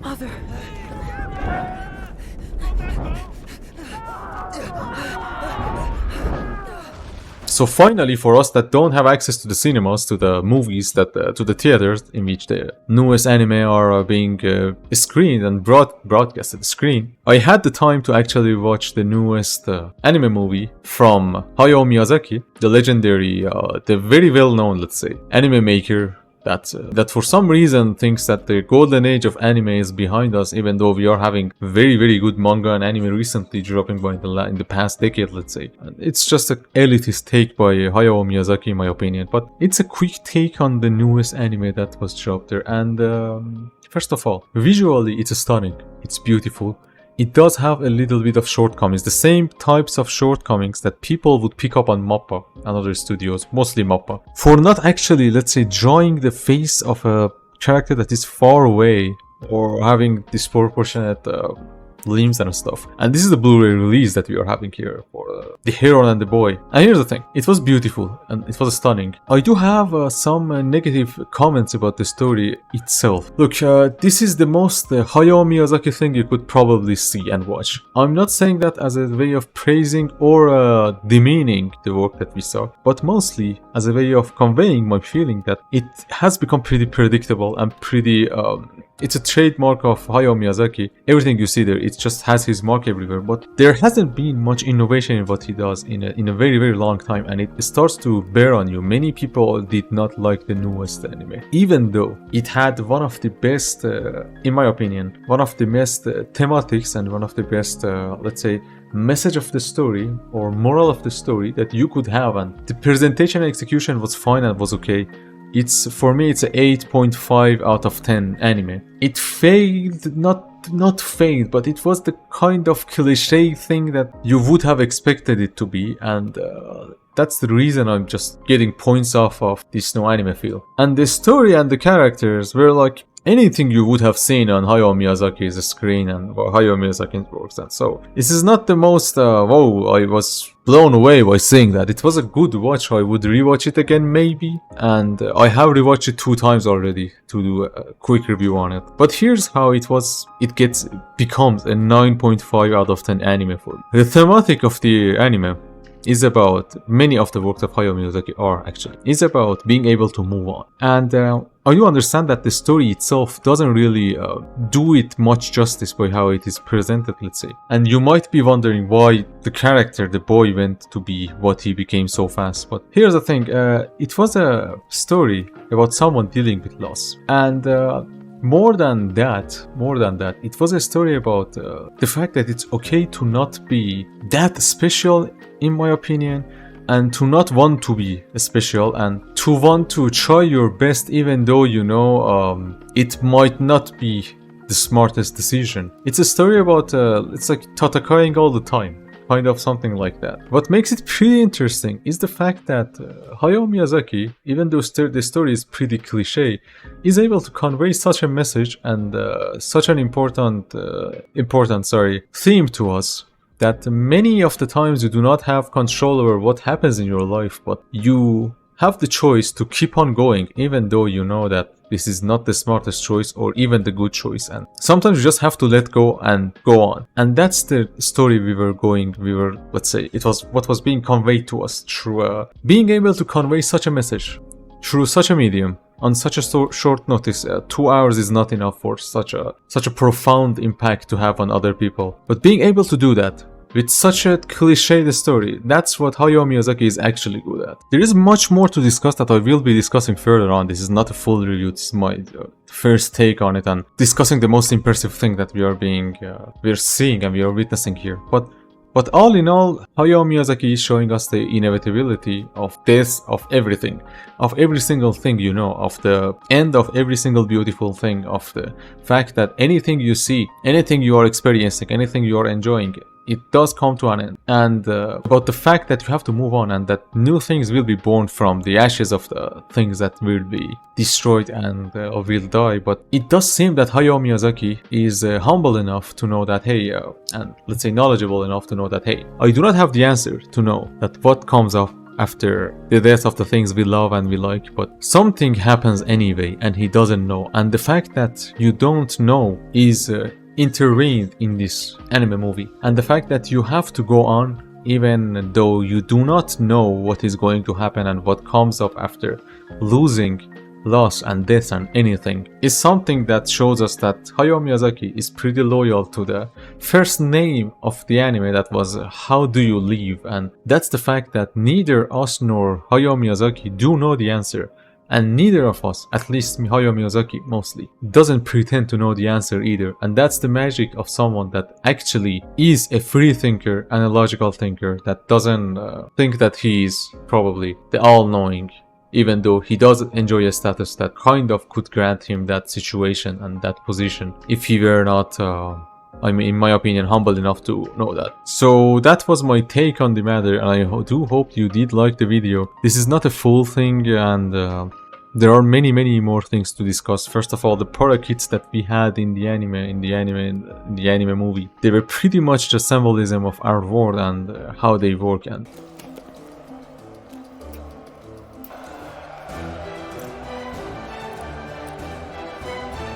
Mother. So finally, for us that don't have access to the cinemas, to the movies, to the theaters in which the newest anime are being screened and broadcasted screen, I had the time to actually watch the newest anime movie from Hayao Miyazaki, the legendary, the very well-known, let's say, anime maker that for some reason thinks that the golden age of anime is behind us, even though we are having very, very good manga and anime recently dropping by in the past decade, let's say. And it's just an elitist take by Hayao Miyazaki, in my opinion, but it's a quick take on the newest anime that was dropped there. And first of all, visually it's stunning, it's beautiful. It does have a little bit of shortcomings, the same types of shortcomings that people would pick up on MAPPA and other studios, mostly MAPPA, for not actually, let's say, drawing the face of a character that is far away or having disproportionate limbs and stuff. And this is the Blu-ray release that we are having here for the Heron and the boy. And here's the thing, it was beautiful and it was stunning. I do have some negative comments about the story itself. Look, this is the most Hayao Miyazaki thing you could probably see and watch. I'm not saying that as a way of praising or demeaning the work that we saw, but mostly as a way of conveying my feeling that it has become pretty predictable and pretty it's a trademark of Hayao Miyazaki. Everything you see there, it just has his mark everywhere. But there hasn't been much innovation in what he does in a very, very long time, and it starts to bear on you. Many people did not like the newest anime, even though it had one of the best, in my opinion, one of the best thematics and one of the best, let's say, message of the story or moral of the story that you could have. And the presentation and execution was fine and was okay. For me, it's an 8.5 out of 10 anime. It failed, not failed, but it was the kind of cliché thing that you would have expected it to be, and that's the reason I'm just getting points off of this new anime feel. And the story and the characters were like anything you would have seen on Hayao Miyazaki's screen and Hayao Miyazaki's works. And so this is not the most whoa, I was blown away by seeing that. It was a good watch. I would rewatch it again maybe, and I have rewatched it 2 times already to do a quick review on it. But here's how it becomes a 9.5 out of 10 anime for me. The thematic of the anime is about, many of the works of Hayao Miyazaki are actually, is about being able to move on. And I do understand that the story itself doesn't really do it much justice by how it is presented, let's say. And you might be wondering why the character, the boy, went to be what he became so fast. But here's the thing, it was a story about someone dealing with loss. And more than that, it was a story about the fact that it's okay to not be that special, in my opinion, and to not want to be special, and to want to try your best even though you know it might not be the smartest decision. It's a story about, it's like tatakaing all the time. Kind of something like that. What makes it pretty interesting is the fact that Hayao Miyazaki, even though the story is pretty cliche, is able to convey such a message and such an important theme to us, that many of the times you do not have control over what happens in your life, but you have the choice to keep on going even though you know that this is not the smartest choice or even the good choice, and sometimes you just have to let go and go on. And that's the story let's say, it was what was being conveyed to us through being able to convey such a message through such a medium on such a short notice. 2 hours is not enough for such a profound impact to have on other people, but being able to do that with such a cliched story, that's what Hayao Miyazaki is actually good at. There is much more to discuss that I will be discussing further on. This is not a full review, this is my first take on it and discussing the most impressive thing that we are seeing and we are witnessing here. But all in all, Hayao Miyazaki is showing us the inevitability of death of everything, of every single thing you know, of the end of every single beautiful thing, of the fact that anything you see, anything you are experiencing, anything you are enjoying, it does come to an end. And about the fact that you have to move on and that new things will be born from the ashes of the things that will be destroyed and will die. But it does seem that Hayao Miyazaki is humble enough to know that, hey, and let's say knowledgeable enough to know that, hey, I do not have the answer to know that what comes after the death of the things we love and we like, but something happens anyway and he doesn't know. And the fact that you don't know is intervened in this anime movie. And the fact that you have to go on even though you do not know what is going to happen and what comes up after losing, loss and death and anything is something that shows us that Hayao Miyazaki is pretty loyal to the first name of the anime, that was how do you live, and that's the fact that neither us nor Hayao Miyazaki do know the answer, and neither of us, at least Hayao Miyazaki mostly, doesn't pretend to know the answer either. And that's the magic of someone that actually is a free thinker and a logical thinker, that doesn't think that he is probably the all-knowing, even though he does enjoy a status that kind of could grant him that situation and that position if he were not, I mean, in my opinion, humble enough to know that. So that was my take on the matter, and I do hope you did like the video. This is not a full thing, and there are many more things to discuss. First of all, the parakeets that we had in the anime movie, they were pretty much the symbolism of our world and how they work. And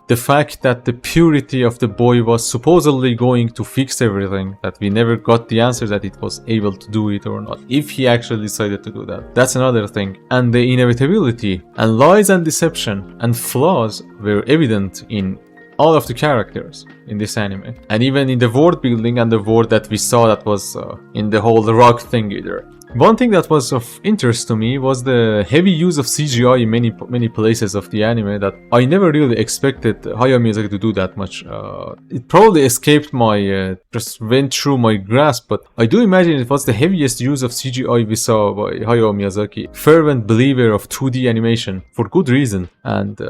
the fact that the purity of the boy was supposedly going to fix everything, that we never got the answer that it was able to do it or not, if he actually decided to do that. That's another thing. And the inevitability and lies and deception and flaws were evident in all of the characters in this anime. And even in the world building and the world that we saw that was in the whole rock thing either. One thing that was of interest to me was the heavy use of CGI in many places of the anime, that I never really expected Hayao Miyazaki to do that much. It probably escaped my, just went through my grasp, but I do imagine it was the heaviest use of CGI we saw by Hayao Miyazaki. Fervent believer of 2D animation, for good reason. And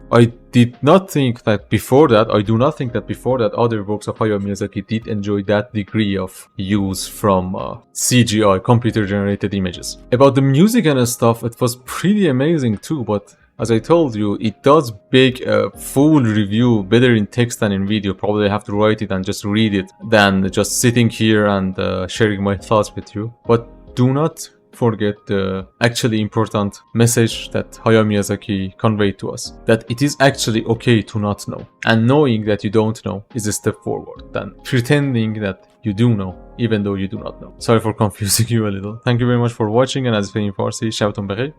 I do not think that before that other works of Hayao Miyazaki did enjoy that degree of use from CGI, computer generated images. About the music and stuff, it was pretty amazing too, but as I told you, it does beg a full review, better in text than in video. Probably I have to write it and just read it than just sitting here and sharing my thoughts with you. But do not forget the actually important message that Hayao Miyazaki conveyed to us, that it is actually okay to not know, and knowing that you don't know is a step forward than pretending that you do know even though you do not know. Sorry for confusing you a little. Thank you very much for watching, and as in Farsi, shoutum bخير.